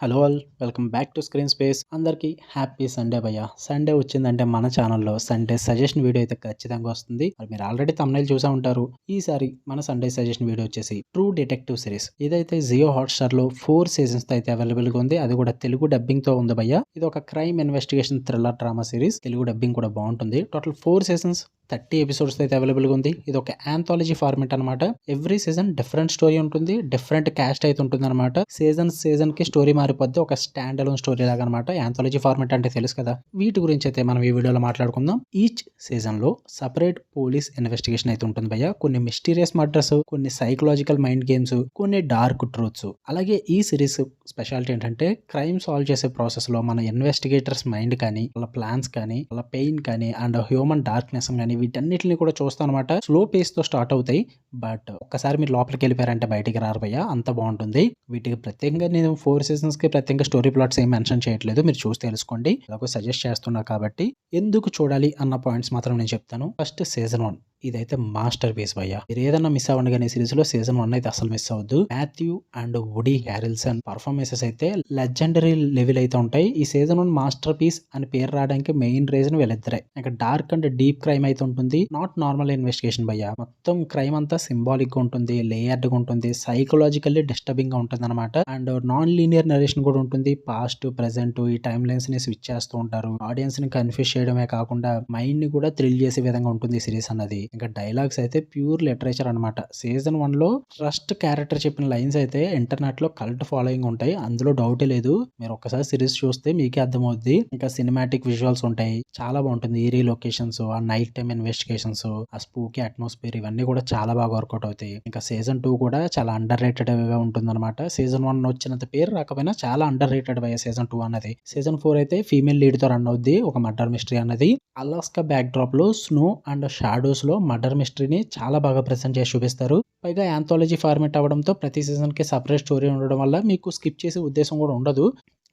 Hello all welcome back to screen space. అందరికీ happy Sunday భయ్య. Sunday వచ్చిందంటే మన ఛానల్లో సండే సజెషన్ వీడియో అయితే ఖచ్చితంగా వస్తుంది. మరి మీరు ఆల్రెడీ తమ్నైల్ చూసా ఉంటారు. ఈసారి మన సండే సజెషన్ వీడియో వచ్చేసి ట్రూ డిటెక్టివ్ సిరీస్. ఇదైతే జియో హాట్స్టార్ లో 4 సీజన్స్ తో అయితే అవైలబుల్ గా ఉంది. అది కూడా తెలుగు డబ్బింగ్ తో ఉంది భయ్య. ఇది ఒక crime investigation thriller drama series. Telugu dubbing కూడా బాగుంటుంది. టోటల్ 4 సీజన్స్ 30 ఎపిసోడ్స్ అయితే అవైలబుల్ గా ఉంది. ఇది ఒక ఆంథాలజీ ఫార్మేట్ అనమాట. ఎవ్రీ సీజన్ డిఫరెంట్ స్టోరీ ఉంటుంది, డిఫరెంట్ క్యాస్ట్ అయితే ఉంటుంది అనమాట. సీజన్ కి స్టోరీ మారిపోద్ది. ఒక స్టాండ్ అలోన్ స్టోరీ లాగా అనమాట. ఆంథాలజీ ఫార్మేట్ అంటే తెలుసు కదా. వీటి గురించి అయితే మనం ఈ వీడియోలో మాట్లాడుకుందాం. ఈచ్ సీజన్ లో సపరేట్ పోలీస్ ఇన్వెస్టిగేషన్ అయితే ఉంటుంది భయ్య. కొన్ని మిస్టీరియస్ మర్డర్స్, కొన్ని సైకలాజికల్ మైండ్ గేమ్స్, కొన్ని డార్క్ ట్రూత్స్. అలాగే ఈ సిరీస్ స్పెషాలిటీ ఏంటంటే క్రైమ్ సాల్వ్ చేసే ప్రాసెస్ లో మన ఇన్వెస్టిగేటర్స్ మైండ్ కానీ, వాళ్ళ ప్లాన్స్ కానీ, వాళ్ళ పెయిన్ కానీ అండ్ హ్యూమన్ డార్క్నెస్ కానీ వీటన్నిటిని కూడా చూస్తాం అనమాట. స్లో పేస్ తో స్టార్ట్ అవుతాయి. బట్ ఒక్కసారి మీరు లోపలికి వెళ్ళిపోయారంటే బయటికి రారు భయ్య. అంత బాగుంటుంది. వీటికి ప్రత్యేకంగా నేను 4 సీజన్స్ కి ప్రత్యేకంగా స్టోరీ ప్లాట్స్ ఏం మెన్షన్ చేయట్లేదు. మీరు చూసి తెలుసుకోండి. అలాగే సజెస్ట్ చేస్తున్నా కాబట్టి ఎందుకు చూడాలి అన్న పాయింట్స్ మాత్రం నేను చెప్తాను. ఫస్ట్ సీజన్ 1 ఇదైతే మాస్టర్ పీస్ భయ్య. మీరు ఏదన్నా మిస్ అవ్వండి కానీ సిరీస్ లో సీజన్ 1 అయితే అసలు మిస్ అవ్వద్దు. మాథ్యూ అండ్ వుడీ హ్యారిల్సన్ పర్ఫార్మెన్సెస్ అయితే లెజెండరీ లెవెల్ అయితే ఉంటాయి. ఈ సీజన్ 1 మాస్టర్ పీస్ అని పేరు రావడానికి మెయిన్ రీజన్ వీళ్ళిద్దరే. ఇంకా డార్క్ అండ్ డీప్ క్రైమ్ అయితే ఉంటుంది. నాట్ నార్మల్ ఇన్వెస్టిగేషన్ భయ్య. మొత్తం క్రైమ్ అంతా సింబాలిక్ గా ఉంటుంది, లేయర్డ్ గా ఉంటుంది, సైకలాజికల్లీ డిస్టర్బింగ్ గా ఉంటుంది అనమాట. అండ్ నాన్ లీనియర్ నరేషన్ కూడా ఉంటుంది. పాస్ట్ ప్రెసెంట్ ఈ టైమ్ లైన్స్ ని స్విచ్ చేస్తూ ఉంటారు. ఆడియన్స్ ని కన్ఫ్యూజ్ చేయడమే కాకుండా మైండ్ ని కూడా థ్రిల్ చేసే విధంగా ఉంటుంది ఈ సిరీస్ అన్నది. ఇంకా డైలాగ్స్ అయితే ప్యూర్ లిటరేచర్ అనమాట. సీజన్ 1 లో ట్రస్ట్ క్యారెక్టర్ చెప్పిన లైన్స్ అయితే ఇంటర్నెట్ లో కల్ట్ ఫాలోయింగ్ ఉంటాయి. అందులో డౌటే లేదు. మీరు ఒక్కసారి సిరీస్ చూస్తే మీకే అర్థమవుద్ది. ఇంకా సినిమాటిక్ విజువల్స్ ఉంటాయి. చాలా బాగుంటుంది. ఈరీ లొకేషన్స్, ఆ నైట్ టైమ్ ఇన్వెస్టిగేషన్స్, ఆ స్పూకీ అట్మాస్ఫియర్ ఇవన్నీ కూడా చాలా బాగా వర్కౌట్ అవుతాయి. ఇంకా సీజన్ 2 కూడా చాలా అండర్ రేటెడ్ గా ఉంటుంది అనమాట. సీజన్ 1 వచ్చినంత పేరు రాకపోయినా చాలా అండర్ రేటెడ్ అయ్యే సీజన్ 2 అన్నది. సీజన్ 4 అయితే ఫీమేల్ లీడ్ తో రన్ అవుద్ది. ఒక మర్డర్ మిస్టరీ అన్నది. అలాస్కా బ్యాక్ డ్రాప్ లో స్నో అండ్ షాడోస్ లో మర్డర్ మిస్టరీని చాలా బాగా ప్రెజెంట్ చేసి చూపిస్తారు. పైగా ఆంథాలజీ ఫార్మేట్ అవ్వడంతో ప్రతి సీజన్ కి సపరేట్ స్టోరీ ఉండడం వల్ల మీకు స్కిప్ చేసే ఉద్దేశం కూడా ఉండదు.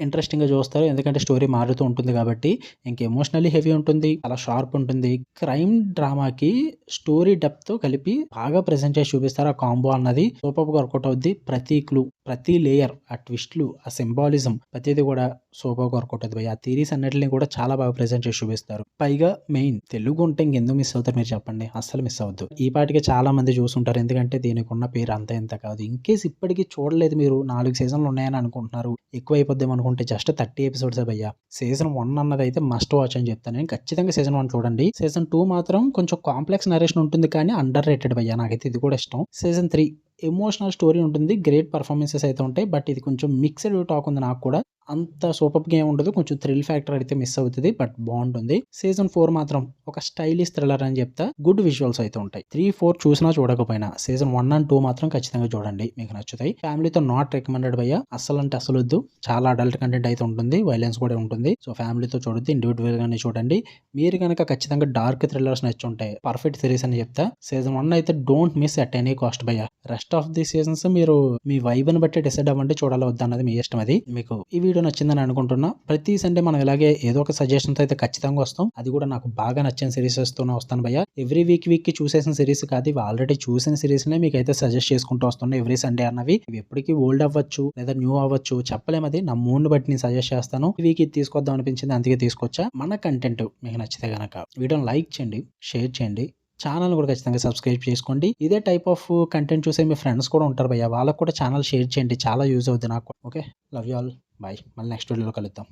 ఇంట్రెస్టింగ్ గా చూస్తారు. ఎందుకంటే స్టోరీ మారుతూ ఉంటుంది కాబట్టి. ఇంక ఎమోషనల్లీ హెవీ ఉంటుంది, చాలా షార్ప్ ఉంటుంది. క్రైమ్ డ్రామాకి స్టోరీ డెప్త్ తో కలిపి బాగా ప్రెజెంట్ చేసి చూపిస్తారు. ఆ కాంబో అన్నది సూపర్ గా వర్కౌట్ అవుద్ది. ప్రతి క్లూ, ప్రతి లేయర్, ఆ ట్విస్ట్లు, ఆ సింబాలిజం ప్రతిదీ కూడా సూపర్ గా వర్కౌట్ అవుతుంది. ఆ థీరీస్ అన్నిటిని కూడా చాలా బాగా ప్రెజెంట్ చేసి చూపిస్తారు. పైగా మెయిన్ తెలుగు ఉంటే ఇంకెందుకు మిస్ అవుతారు మీరు చెప్పండి. అస్సలు మిస్ అవ్వద్దు. ఈ పాటికి చాలా మంది చూసుంటారు. ఎందుకంటే దీనికి ఉన్న పేరు అంత ఇంత కాదు. ఇన్ కేస్ ఇప్పటికీ చూడలేదు, మీరు 4 సీజన్లు ఉన్నాయని అనుకుంటున్నారు, ఎక్కువ అయిపోద్దాం అనుకుంటే జస్ట్ 30 ఎపిసోడ్స్ భయ్యా. సీజన్ 1 అన్నది అయితే మస్ట్ వాచ్ అని చెప్తాను నేను. ఖచ్చితంగా సీజన్ 1 చూడండి. సీజన్ 2 మాత్రం కొంచెం కాంప్లెక్స్ నరేషన్ ఉంటుంది కానీ అండర్ రేటెడ్ భయ్యా. నాకైతే ఇది కూడా ఇష్టం. సీజన్ 3 ఎమోషనల్ స్టోరీ ఉంటుంది. గ్రేట్ పర్ఫార్మెన్సెస్ అయితే ఉంటాయి. బట్ ఇది కొంచెం మిక్స్డ్ టాక్ ఉంది. నాకు కూడా అంత సూపర్ గా ఉండదు. కొంచెం థ్రిల్ ఫ్యాక్టర్ అయితే మిస్ అవుతుంది. బట్ బాగుంటుంది. సీజన్ 4 మాత్రం ఒక స్టైలిష్ థ్రిల్లర్ అని చెప్తా. గుడ్ విజువల్స్ అయితే ఉంటాయి. 3, 4 చూసినా చూడకపోయినా సీజన్ 1 అండ్ 2 మాత్రం ఖచ్చితంగా చూడండి. మీకు నచ్చుతాయి. ఫ్యామిలీతో నాట్ రికమెండెడ్ భయ్యా. అస్సలు అంటే అసలు వద్దు. చాలా అడల్ట్ కంటెంట్ అయితే ఉంటుంది. వైలెన్స్ కూడా ఉంటుంది. సో ఫ్యామిలీతో చూడొద్దు. ఇండివిజువల్ గానే చూడండి. మీరు కనుక ఖచ్చితంగా డార్క్ థ్రిల్లర్స్ నచ్చుంటాయి, పర్ఫెక్ట్ సిరీస్ అని చెప్తా. సీజన్ 1 అయితే don't miss at any cost భయ్యా. రెస్ట్ ఆఫ్ ది సీజన్స్ మీరు మీ వైబ్ ని బట్టి డిసైడ్ అవ్వండి. చూడాలి వద్ద అన్నది మీ ఇష్టం. అది మీకు ఈ వీడియో నచ్చిందని అనుకుంటున్నా. ప్రతి సండే మనం ఇలాగే ఏదో ఒక సజెషన్స్ అయితే ఖచ్చితంగా వస్తాం. అది కూడా నాకు బాగా నచ్చిన సిరీస్ వస్తూనే వస్తాను భయ్యా. ఎవ్రీ వీక్ కి చూసేసిన సిరీస్ కాదు, ఇవి ఆల్రెడీ చూసిన సిరీస్ నే మీకు అయితే సజెస్ట్ చేసుకుంటూ వస్తున్నాయి ఎవ్రీ సండే అన్నవి. ఇవి ఎప్పటికీ ఓల్డ్ అవ్వచ్చు లేదా న్యూ అవ్వచ్చు, చెప్పలేము. అది నా మూడ్ బట్టి నేను సజెస్ట్ చేస్తాను. ఈ వీక్ ఇది తీసుకొద్దాం అనిపించింది, అందుకే తీసుకొచ్చా. మన కంటెంట్ మీకు నచ్చితే గనక వీడియోని లైక్ చేయండి, షేర్ చేయండి. ఛానల్ కూడా ఖచ్చితంగా సబ్స్క్రైబ్ చేసుకోండి. ఇదే టైప్ ఆఫ్ కంటెంట్ చూసే మీ ఫ్రెండ్స్ కూడా ఉంటారు భయ్యా. వాళ్ళకు కూడా ఛానల్ షేర్ చేయండి. చాలా యూజ్ అవుతుంది నాకు. Okay, love you all. Bye. మళ్ళీ నెక్స్ట్ వీడియోలో కలుద్దాం.